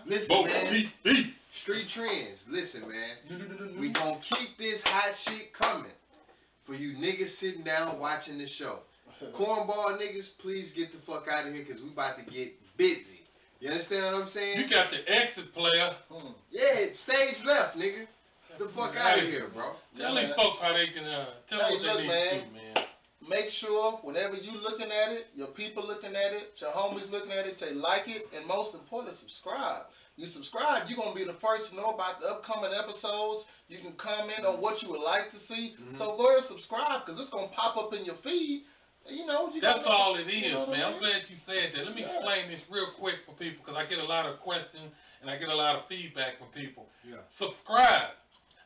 Listen, man. Street trends. Listen, man. We gonna keep this hot shit coming for you niggas sitting down watching the show. Cornball niggas, please get the fuck out of here because we about to get busy. You understand what I'm saying? You got the exit player. Yeah, stage left, nigga. Get the fuck out of here, bro. Tell these folks how they can tell them what they need to do, man. Make sure whenever you looking at it, your people looking at it, your homies looking at it, they like it, and most important, subscribe. You subscribe, you're going to be the first to know about the upcoming episodes. You can comment on what you would like to see. So go ahead and subscribe because it's going to pop up in your feed. You know, that's all it is, man. I'm glad you said that. Let me explain this real quick for people because I get a lot of questions and I get a lot of feedback from people. Subscribe.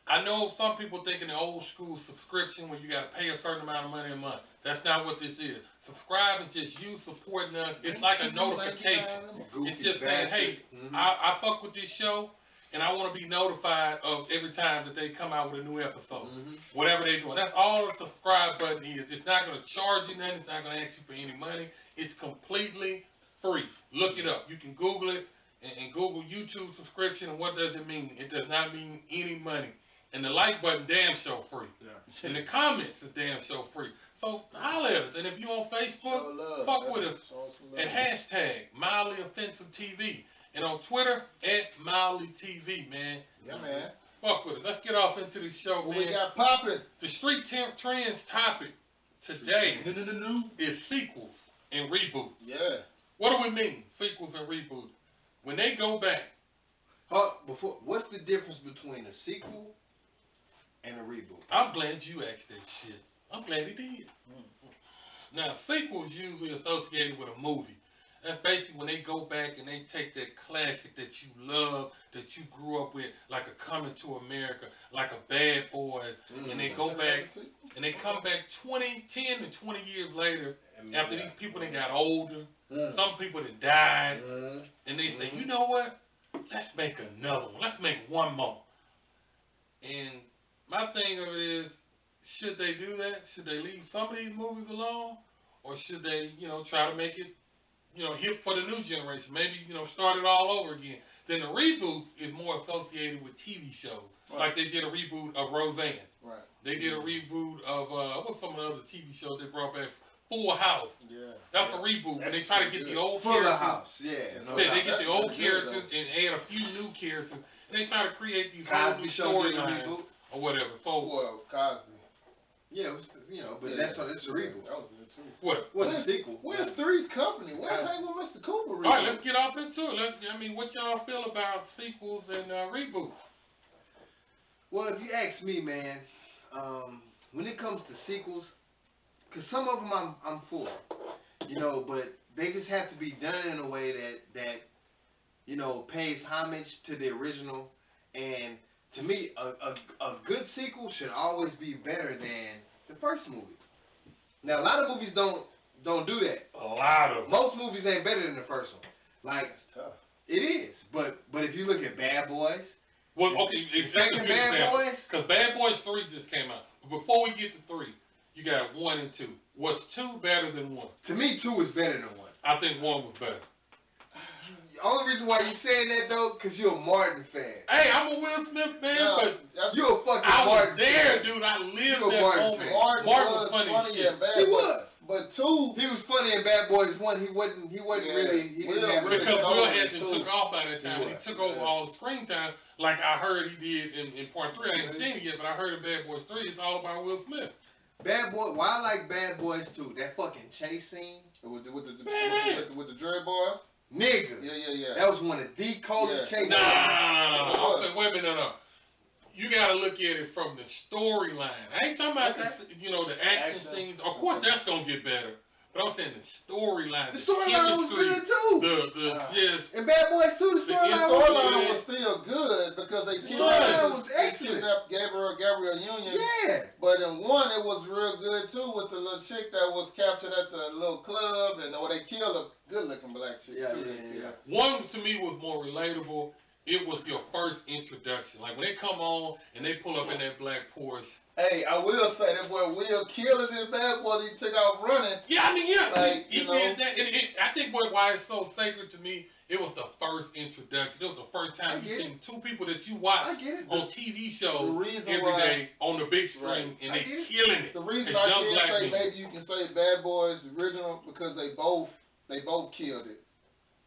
I know some people thinking the old school subscription when you got to pay a certain amount of money a month. That's not what this is. Subscribe is just you supporting us. It's like a notification. It's just saying, hey, I fuck with this show, and I want to be notified of every time that they come out with a new episode. Whatever they're doing. That's all the subscribe button is. It's not going to charge you nothing. It's not going to ask you for any money. It's completely free. Look it up. You can Google it and Google YouTube subscription, and what does it mean? It does not mean any money. And the like button, damn show free. And the comments is damn show free. So holler at us. And if you're on Facebook, fuck with us at hashtag Mildly Offensive TV. And on Twitter, at Mildly TV, man. Yeah, man. Fuck with us. Let's get off into the show, man. What we got popping? The street trends topic today is sequels and reboots. Yeah. What do we mean, sequels and reboots? When they go back. What's the difference between a sequel and a reboot? I'm glad you asked that shit. I'm glad he did. Now, sequels usually associated with a movie. That's basically when they go back and they take that classic that you love, that you grew up with, like a Coming to America, like a Bad Boys, and they go back and they come back 10 to 20 years later after these people they got older. Some people that died, and they say, you know what? Let's make another one. Let's make one more. And my thing of it is, should they do that? Should they leave some of these movies alone? Or should they, try to make it, hip for the new generation? Maybe, start it all over again. Then the reboot is more associated with TV shows. Like they did a reboot of Roseanne. They did a reboot of, what's some of the other TV shows they brought back? Full House. That's a reboot. And they try to get the old characters. Full House, they get the old characters and add a few new characters. And they try to create these whole new storylines. Or whatever. So Cosby. Yeah, but that's a reboot. That was good too. What? What's the sequel? Where's Three's Company? Where's Hang with Mr. Cooper? All right, let's get off into it. What y'all feel about sequels and reboots? Well, if you ask me, man, when it comes to sequels, because some of them I'm for, but they just have to be done in a way that pays homage to the original. And to me, a good sequel should always be better than the first movie. Now, a lot of movies don't do that. A lot of them. Most movies ain't better than the first one. Like, it's tough. It is, but if you look at Bad Boys. Well, okay, second Bad Boys. Because Bad Boys 3 just came out. But before we get to 3, you got 1 and 2. Was 2 better than 1? To me, 2 is better than 1. I think 1 was better. The only reason why you saying that though, because you're a Martin fan. Hey, I'm a Will Smith fan, but you're a fucking I was Martin there, fan. dude. I lived You're that moment. Martin was funny as shit. He was. But 2, he was funny in Bad Boys 1. He wasn't really. He didn't have really. Because Will hadn't took off by that time. He took over all the screen time, like I heard he did in part 3. I ain't seen it yet, but I heard in Bad Boys 3, it's all about Will Smith. Why I like Bad Boys 2? That fucking chase scene with the Dre boys. Nigga. Yeah. That was one of the coldest chases. No. Wait a minute, no. You gotta look at it from the storyline. I ain't talking about the action scenes. Of course, that's gonna get better. But I'm saying the storyline. The storyline was good too. And Bad Boys 2, the storyline was still good because they kidnapped Gabrielle Union. Yeah. But in 1, it was real good too with the little chick that was captured at the little club, and they killed a good-looking black chick too. Yeah. 1 to me was more relatable. It was your first introduction. Like when they come on and they pull up in that black Porsche, Hey, I will say that boy Will killed it in Bad Boys. He took off running. Yeah, I mean, yeah, Like, he did that. I think why it's so sacred to me, it was the first introduction. It was the first time you seen two people that you watch on TV shows every day on the big screen, and they killing it. The reason I can't say maybe you can say Bad Boys original because they both killed it.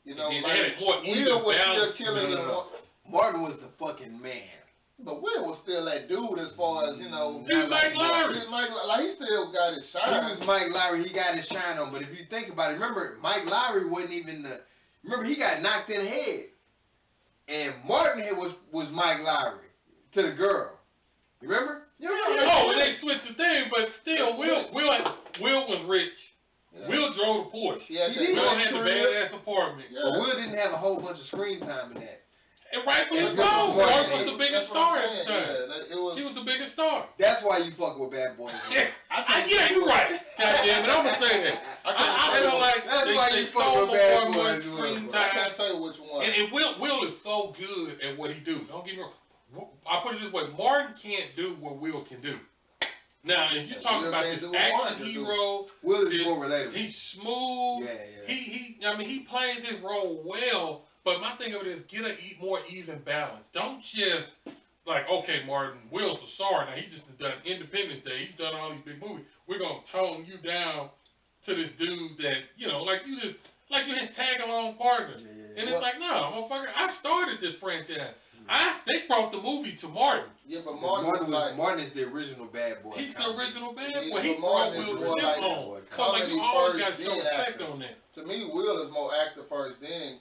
You know, like Will was still killing it. Martin was the fucking man. But Will was still that dude as far as, you know. He was Mike Lowry. Like, he still got his shine. He was Mike Lowry. He got his shine on. But if you think about it, remember, Mike Lowry wasn't even the... Remember, he got knocked in the head. And Martin was Mike Lowry to the girl. You remember? Oh, and they switched the thing, but still, Will was rich. Yeah. Will drove the Porsche. Yeah, Will had the badass apartment. Yeah. But Will didn't have a whole bunch of screen time in that. And rightfully so. Martin was the biggest star at the time. Yeah, he was the biggest star. That's why you fuck with Bad Boys. Yeah, you're right. Goddamn it, I'm gonna say that. I feel like they stole more screen time. I can't say which one. And Will is so good at what he do. Don't get me wrong. I put it this way: Martin can't do what Will can do. Now, if you're talking about this action hero, Will is more relatable. He's smooth. Yeah. He plays his role well. But my thing of it is get a more even balance. Don't just like, okay, Martin, Will's a star now. He's just done Independence Day. He's done all these big movies. We're gonna tone you down to this dude that, you know, like you're his tag along partner. And it's like, no, motherfucker, I started this franchise. They brought the movie to Martin. Yeah, but Martin is the original Bad Boy. He's the original Bad Boy. He brought Will Smith on. So like you always got to show respect on that. To me, Will is more active first, then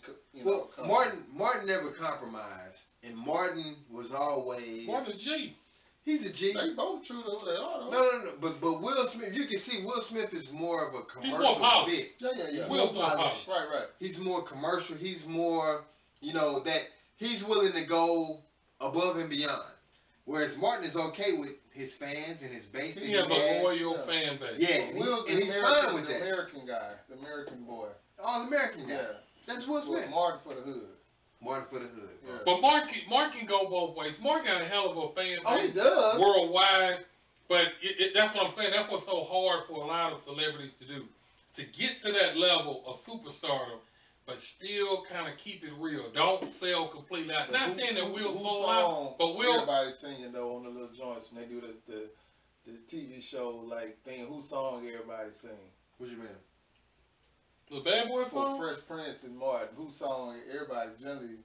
Martin never compromised, and Martin was always. Martin's a G. He's a G. They both true to who they are, though. No. But Will Smith, you can see Will Smith is more of a commercial. He's more polished. Yeah. He's more polished. Right. He's more commercial. He's more, that he's willing to go above and beyond. Whereas Martin is okay with his fans and his base. He has a loyal fan base. Yeah, Will's and he's fine with that. The American guy, the American boy. Oh, the American guy. Yeah. That's Will Smith. Martin for the hood. Martin for the hood. Yeah. But Martin can go both ways. Martin got a hell of a fan base. Oh, he does. Worldwide. But that's what I'm saying. That's what's so hard for a lot of celebrities to do. To get to that level of superstardom, but still kind of keep it real. Don't sell completely out. Not saying that Will sold out, but Will. Everybody's singing, though, on the little joints when they do the TV show, like, thing. Whose song everybody sing? What you mean? The Bad Boy song? Fresh Prince and Martin. Whose song everybody generally,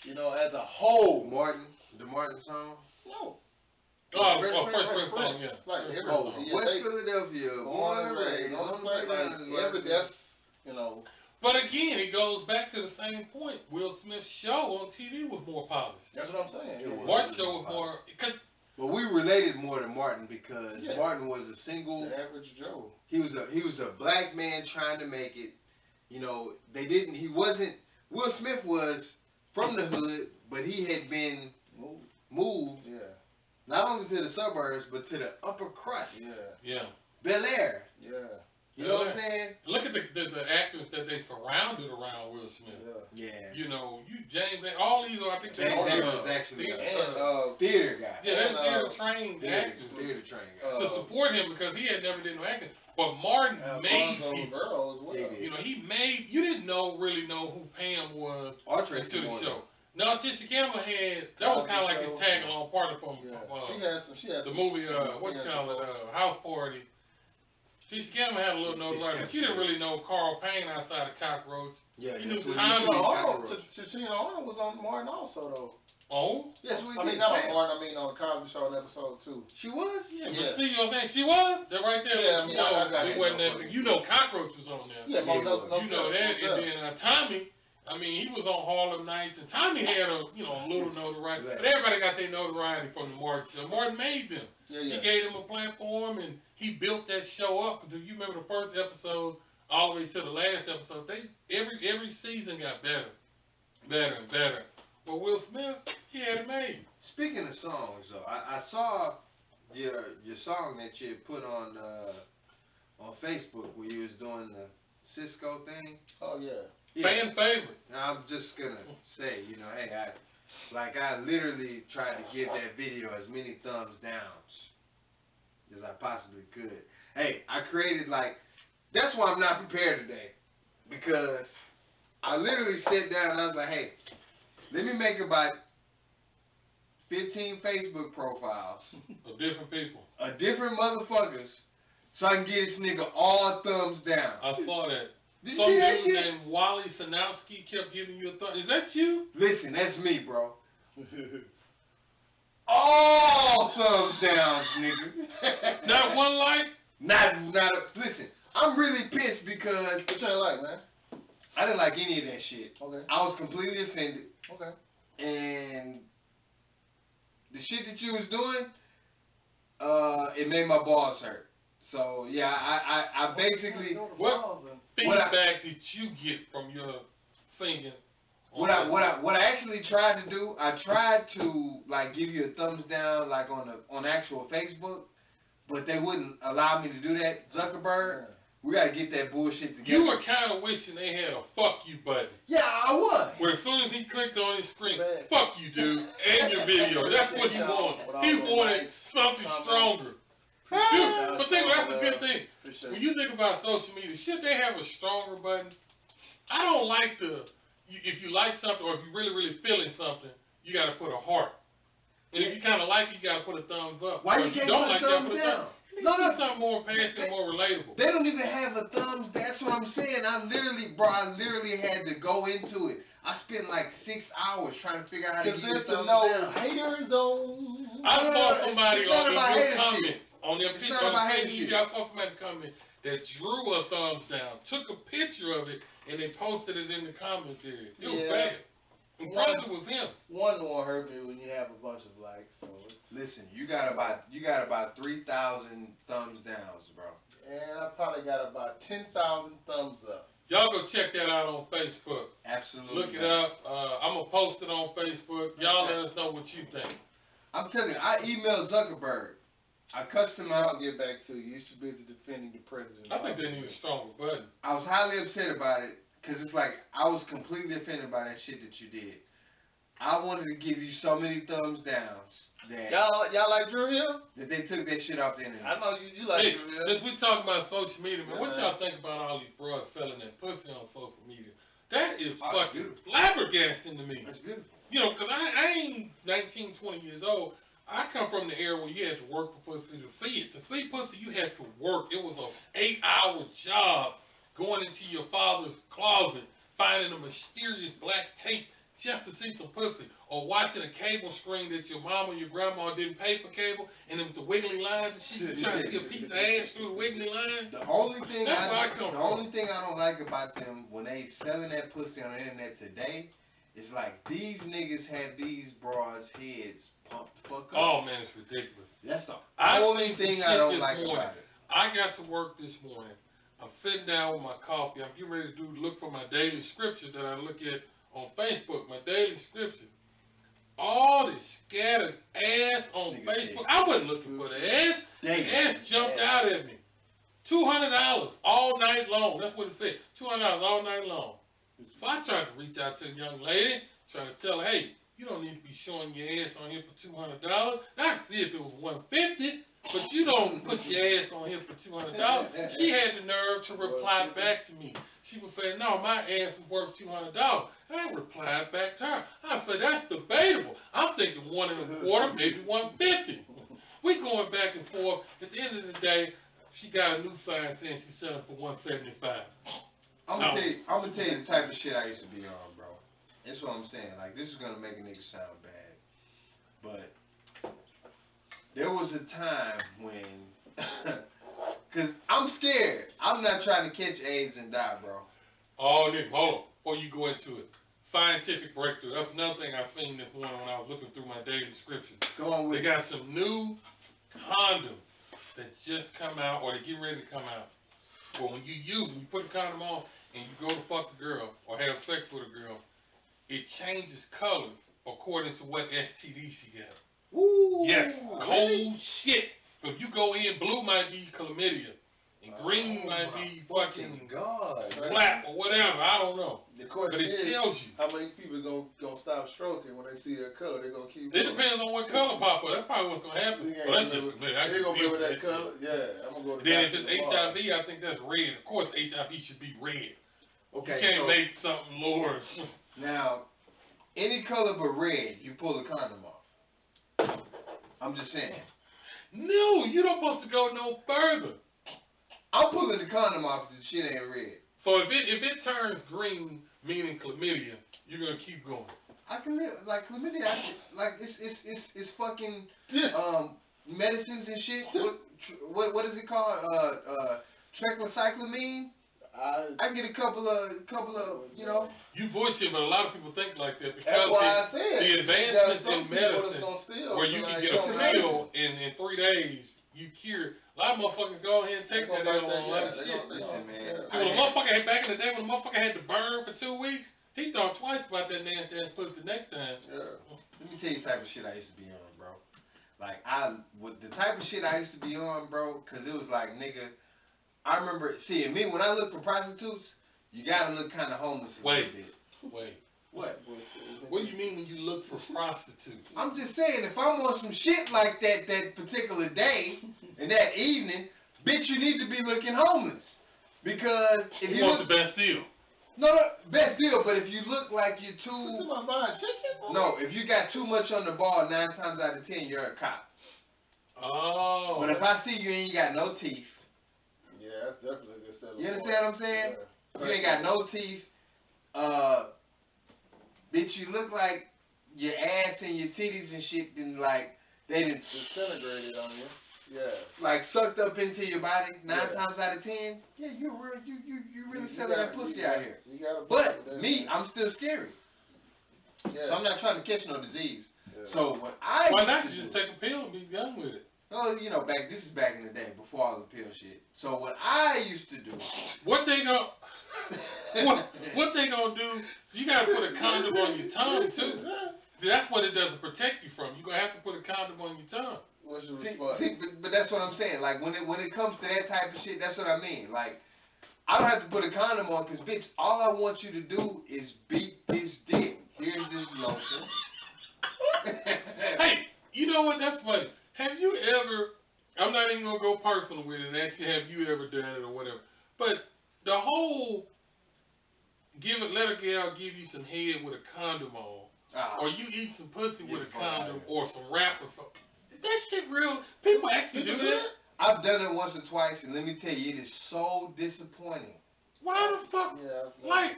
as a whole. The Martin song? No. Fresh Prince song, yeah. Like, West Philadelphia, born and raised, on the playground. That's, But again, it goes back to the same point. Will Smith's show on TV was more polished. That's what I'm saying. Martin's show was more. Well, we related more to Martin because Martin was a single. The average Joe. He was a black man trying to make it. He wasn't. Will Smith was from the hood, but he had been moved. Yeah. Not only to the suburbs, but to the upper crust. Yeah. Bel Air. Yeah. You know what I'm saying? Look at the actors that they surrounded around Will Smith. Yeah. James, all these are, I think, James was actually a theater guy. Yeah, they're theater-trained actors. Theater-trained guy. To support him because he had never did no acting. But Martin made people. He made, you didn't really know who Pam was until the show. No, Tisha Campbell that was kind of like his tag-along partner from she has the movie, House Party. Tisha Campbell had a little notoriety, but you didn't really know Carl Payne outside of Cockroach. Yeah, you knew Tommy. Tichina Arnold was on Martin also, though. Oh? Yes, not on Martin, on the Cosby Show in episode 2. She was? Yeah. But see, you know what I'm saying? She was? That right there. Yeah, I got it. Wasn't that big. Cockroach was on there. Yeah, you know that. And then Tommy, he was on Harlem Nights, and Tommy had a little notoriety. But everybody got their notoriety from the Martin show. Martin made them. He gave them a platform, and he built that show up. Do you remember the first episode all the way to the last episode? Every season got better and better. But Will Smith, he had it made. Speaking of songs, though, I saw your song that you put on Facebook where you was doing the Cisco thing. Oh yeah. Fan favorite. Now, I'm just gonna say, hey, I literally tried to give that video as many thumbs downs as I possibly could. Hey, I created that's why I'm not prepared today, because I literally sat down and I was like, hey, let me make about 15 Facebook profiles of different people, of different motherfuckers, so I can get this nigga all thumbs down. I saw that. Did you Some see that dude shit? named Wally Sanowski kept giving you a thumb. Is that you? Listen, that's me, bro. All thumbs downs, nigga. Not one like? Listen, I'm really pissed because What you like, man? I didn't like any of that shit. Okay. I was completely offended. Okay. And the shit that you was doing, it made my balls hurt. So yeah, I basically What feedback did you get from your singing? What I actually tried to do, I tried to give you a thumbs down on actual Facebook, but they wouldn't allow me to do that. Zuckerberg, we gotta get that bullshit together. You were kind of wishing they had a fuck you button. Yeah, I was. Where as soon as he clicked on his screen, fuck you, dude, and your video. That's what he wanted. He wanted something stronger. Dude, but think that's a good thing. When you think about social media, should they have a stronger button? I don't like if you like something or if you really, really feeling something, you got to put a heart. And if you kind of like it, you got to put a thumbs up. Why you can't put a thumbs down? No, something more passionate, more relatable. They don't even have a thumbs. That's what I'm saying. I literally had to go into it. I spent 6 hours trying to figure out how to get a thumbs down. Haters on. I saw somebody on the comments. On their it's picture, not about on hating TV, I saw somebody comment that drew a thumbs down, took a picture of it, and they posted it in the comments area. It was bad. And probably was him. One won't hurt me when you have a bunch of likes. So listen, you got about 3,000 thumbs downs, bro. And I probably got about 10,000 thumbs up. Y'all go check that out on Facebook. Absolutely. Look it up. I'm gonna post it on Facebook. Y'all let us know what you think. I'm telling you, I emailed Zuckerberg. I cussed him out. I'll get back to you. He's too busy defending the president. I think they need a stronger button. I was highly upset about it because it's I was completely offended by that shit that you did. I wanted to give you so many thumbs downs that y'all like Drew Hill? That they took that shit off the internet. I know you like Drew Hill. Since we talking about social media, man, what y'all think about all these bros selling that pussy on social media? That is fucking flabbergasting to me. That's beautiful. You know, because I ain't 19, 20 years old. I come from the era where you had to work for pussy to see it. To see pussy, you had to work. It was an 8-hour job going into your father's closet, finding a mysterious black tape just to see some pussy, or watching a cable screen that your mom or your grandma didn't pay for cable, and it was the wiggly lines, and she was trying to see a piece of ass through the wiggly lines. The only thing I don't like about them when they selling that pussy on the internet today. It's these niggas have these bras' heads pumped the fuck up. Oh man, it's ridiculous. That's the only thing I don't like about it. I got to work this morning. I'm sitting down with my coffee. I'm getting ready to look for my daily scripture that I look at on Facebook. My daily scripture. All this scattered ass on Facebook. I wasn't looking for the ass. The ass jumped out at me. $200 all night long. That's what it said. $200 all night long. So I tried to reach out to a young lady, trying to tell her, hey, you don't need to be showing your ass on here for $200. I could see if it was $150, but you don't put your ass on here for $200. She had the nerve to reply back to me. She was saying, no, my ass is worth $200. And I replied back to her. I said, that's debatable. I'm thinking $125, maybe $150. We going back and forth. At the end of the day, she got a new sign saying she's selling for $175. I'm gonna tell you the type of shit I used to be on, bro. That's what I'm saying. This is gonna make a nigga sound bad, but there was a time when, cause I'm scared. I'm not trying to catch AIDS and die, bro. Oh, nigga, hold on. Before you go into it, scientific breakthrough. That's another thing I seen this morning when I was looking through my daily scriptures. Go on with They got some new condoms that just come out, or they're getting ready to come out. Well, when you use them, you put the condom on, and you go to fuck a girl or have sex with a girl, it changes colors according to what STD she got. Ooh, yes, cold shit. If you go in, blue might be chlamydia, and green might be fucking clap or whatever. I don't know. The question but it tells you how many people gonna gonna stop stroking when they see that color. They're gonna keep. It depends on what color pop up. That's probably what's gonna happen. Well, that's just me. They're gonna be with that color. Yeah, I'm gonna go. To then if it's HIV, I think that's red. Of course, HIV should be red. Okay, you can't make something lower. Now, any color but red, you pull the condom off. I'm just saying. No, you don't supposed to go no further. I'm pulling the condom off if the shit ain't red. So if it turns green, meaning chlamydia, you're gonna keep going. I can live like chlamydia. Like it's fucking medicines and shit. What is it called? Triclocyclamine. I can get a couple of you know. You voice it, but a lot of people think like that because that's why I said the advancements in medicine, where you can get a pill in 3 days, you cure. A lot of motherfuckers go ahead and take that on a lot of shit. Listen, man. So when a motherfucker had back in the day, when a motherfucker had to burn for 2 weeks, he thought twice about that nasty ass pussy next time. Yeah. Let me tell you the type of shit I used to be on, bro. Like the type of shit I used to be on, bro, cause it was like, nigga. I remember seeing me when I look for prostitutes. You gotta look kind of homeless a little bit. Wait. What? What do you mean when you look for prostitutes? I'm just saying, if I'm on some shit like that particular day and that evening, bitch, you need to be looking homeless. Because if you want look, the best deal. No, best deal. But if you look like you're too, no, if you got too much on the ball, 9 times out of 10, you're a cop. Oh. But if I see you and you got no teeth. Yeah, that's definitely a good selling. You understand what I'm saying? Yeah. You ain't got no teeth. Bitch, you look like your ass and your titties and shit, then like they didn't disintegrated on you. Yeah. Like sucked up into your body 9 times out of 10. Yeah, you really selling that pussy out here. But me, I'm still scary. Yeah. So I'm not trying to catch no disease. Yeah. So what I why not just take a pill and be done with it? Oh, you know, this is back in the day before all the pill shit. So what I used to do. What they gonna what they gonna do? You gotta put a condom on your tongue too. That's what it doesn't protect you from. You gonna have to put a condom on your tongue. What's your response? See, but that's what I'm saying. Like when it comes to that type of shit, that's what I mean. Like I don't have to put a condom on because bitch, all I want you to do is beat this dick. Here's this lotion. Hey, you know what? That's funny. Have you ever, I'm not even going to go personal with it and actually have you ever done it or whatever, but the whole let a gal give you some head with a condom on, or you eat some pussy with a condom or some rap or something, that shit real? People actually do that? I've done it once or twice, and let me tell you, it is so disappointing. Why the fuck? Yeah, like,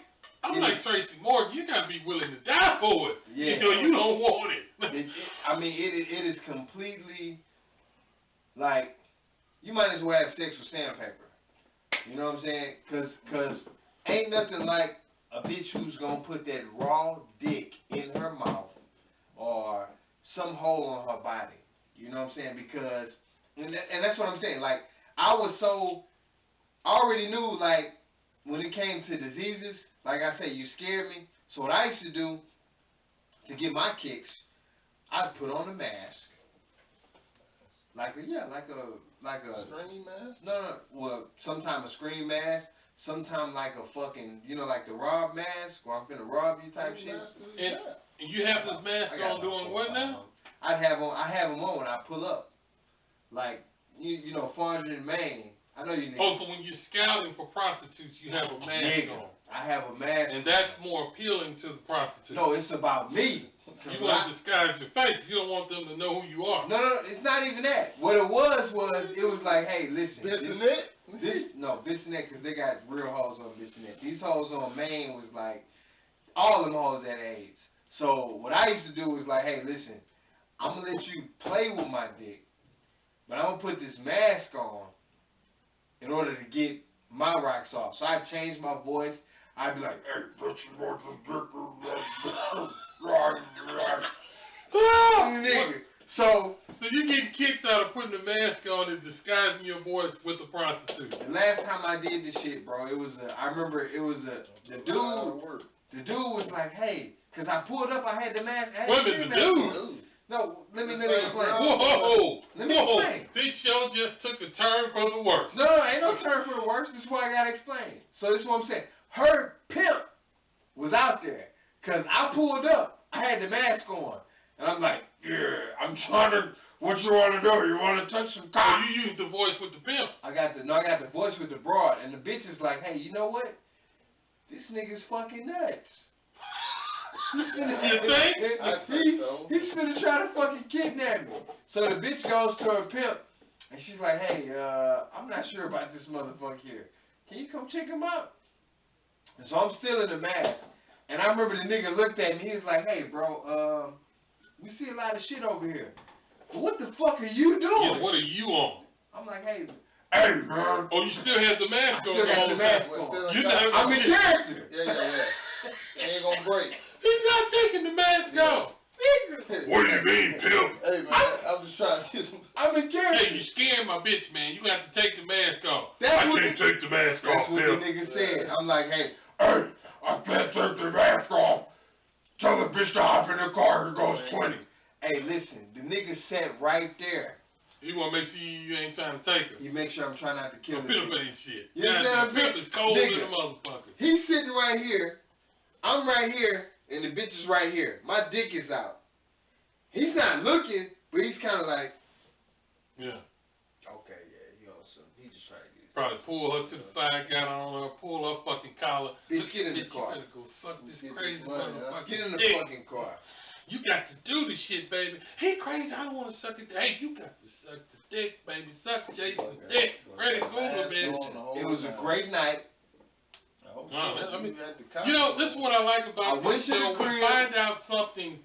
I'm like Tracy Morgan, you got to be willing to die for it. Yeah. You don't want it. It is completely, like, you might as well have sex with sandpaper. You know what I'm saying? Because ain't nothing like a bitch who's going to put that raw dick in her mouth or some hole on her body. You know what I'm saying? Because, and that's what I'm saying. Like, I already knew, like, when it came to diseases, like I say, you scared me. So what I used to do to get my kicks, I'd put on a mask. Like a screen mask? No. Well, sometime a screen mask, sometime like a fucking, you know, like the rob mask, or I'm finna rob you type shit. And you have this mask on doing what now? I have them on when I pull up. Like you know, Fondren in Maine. I know you niggas. Oh, so when you're scouting for prostitutes, you have a mask on. I have a mask. And that's more appealing to the prostitute. No, it's about me. You want to disguise your face. You don't want them to know who you are. No, it's not even that. What it was like, hey, listen. Bissonnette? Bissonnette, because they got real hoes on Bissonnette. These hoes on Maine was like, all them hoes had AIDS. So what I used to do was like, hey, listen, I'm going to let you play with my dick, but I'm going to put this mask on in order to get my rocks off. So I changed my voice. I'd be like, hey, bitch, you want this dick? Nigga. So you get kicks out of putting the mask on and disguising your voice with a prostitute. The last time I did this shit, bro, the dude was like, hey, cause I pulled up, I had the mask. Wait a minute, the dude? No, let me explain. Whoa. Let me explain. This show just took a turn for the worse. No, ain't no turn for the worse. This is why I gotta explain. So this is what I'm saying. Her pimp was out there, cause I pulled up. I had the mask on. And I'm like, yeah, I'm trying to, what you want to do? You want to touch some cock? Oh, you used the voice with the pimp. I got the voice with the broad. And the bitch is like, hey, you know what? This nigga's fucking nuts. He's finna, he's finna try to fucking kidnap me. So the bitch goes to her pimp. And she's like, hey, I'm not sure about this motherfucker here. Can you come check him out? And so I'm still in the mask. And I remember the nigga looked at me. He was like, hey, bro, we see a lot of shit over here. But what the fuck are you doing? Yeah, what are you on? I'm like, hey, man. Oh, you still have the mask on? I still got the mask on. I'm in character. Yeah. Ain't gonna break. He's not taking the mask off. What do you mean, pimp? Hey, man, I'm just trying to get some. I'm in character. Hey, you scaring my bitch, man. You got to take the mask off. I can't take the mask off, That's what the nigga said. I'm like, hey, I can't take the mask off. Tell the bitch to hop in the car. Here goes 20. Hey, listen, the nigga sat right there. You want to make sure you ain't trying to take her. You make sure I'm trying not to kill him. Pimp ain't shit. You understand what I'm saying? Pimp is cold Nigga, in the motherfucker. He's sitting right here. I'm right here. And the bitch is right here. My dick is out. He's not looking, but he's kind of like, yeah. Okay, yeah, he just trying to get his Probably pull her to the side, got on her, pull her fucking collar. Bitch, get in the car. You better go suck this crazy motherfucker. Get in the dick. fucking car. You got to do the shit, baby. He crazy, I don't want to suck it. Hey, you got to suck the dick, baby. Suck Jason's dick. Ready, Google, bitch. It was a great night. You know, this is what I like about this show. We find out something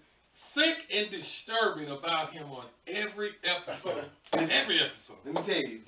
sick and disturbing about him on every episode. Every episode. Let me tell you.